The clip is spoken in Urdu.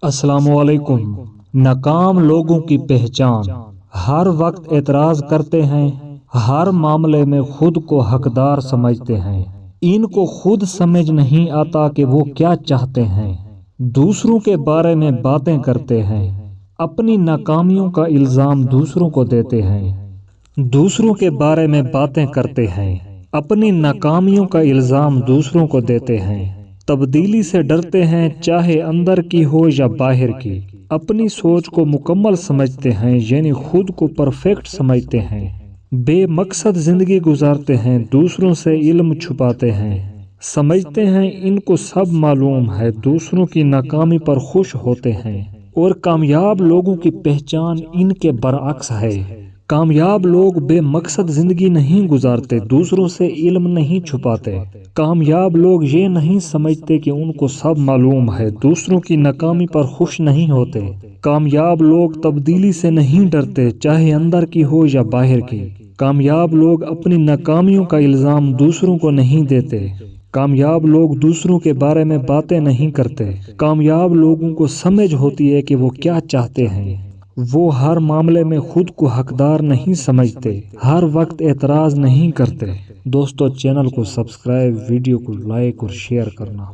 السلام علیکم۔ ناکام لوگوں کی پہچان: ہر وقت اعتراض کرتے ہیں، ہر معاملے میں خود کو حقدار سمجھتے ہیں۔ ان کو خود سمجھ نہیں آتا کہ وہ کیا چاہتے ہیں۔ دوسروں کے بارے میں باتیں کرتے ہیں، اپنی ناکامیوں کا الزام دوسروں کو دیتے ہیں۔ دوسروں کے بارے میں باتیں کرتے ہیں، اپنی ناکامیوں کا الزام دوسروں کو دیتے ہیں۔ تبدیلی سے ڈرتے ہیں، چاہے اندر کی ہو یا باہر کی۔ اپنی سوچ کو مکمل سمجھتے ہیں، یعنی خود کو پرفیکٹ سمجھتے ہیں۔ بے مقصد زندگی گزارتے ہیں، دوسروں سے علم چھپاتے ہیں۔ سمجھتے ہیں ان کو سب معلوم ہے، دوسروں کی ناکامی پر خوش ہوتے ہیں۔ اور کامیاب لوگوں کی پہچان ان کے برعکس ہے۔ کامیاب لوگ بے مقصد زندگی نہیں گزارتے، دوسروں سے علم نہیں چھپاتے۔ کامیاب لوگ یہ نہیں سمجھتے کہ ان کو سب معلوم ہے، دوسروں کی ناکامی پر خوش نہیں ہوتے۔ کامیاب لوگ تبدیلی سے نہیں ڈرتے، چاہے اندر کی ہو یا باہر کی۔ کامیاب لوگ اپنی ناکامیوں کا الزام دوسروں کو نہیں دیتے۔ کامیاب لوگ دوسروں کے بارے میں باتیں نہیں کرتے۔ کامیاب لوگوں کو سمجھ ہوتی ہے کہ وہ کیا چاہتے ہیں۔ وہ ہر معاملے میں خود کو حقدار نہیں سمجھتے، ہر وقت اعتراض نہیں کرتے۔ دوستو، چینل کو سبسکرائب، ویڈیو کو لائک اور شیئر کرنا۔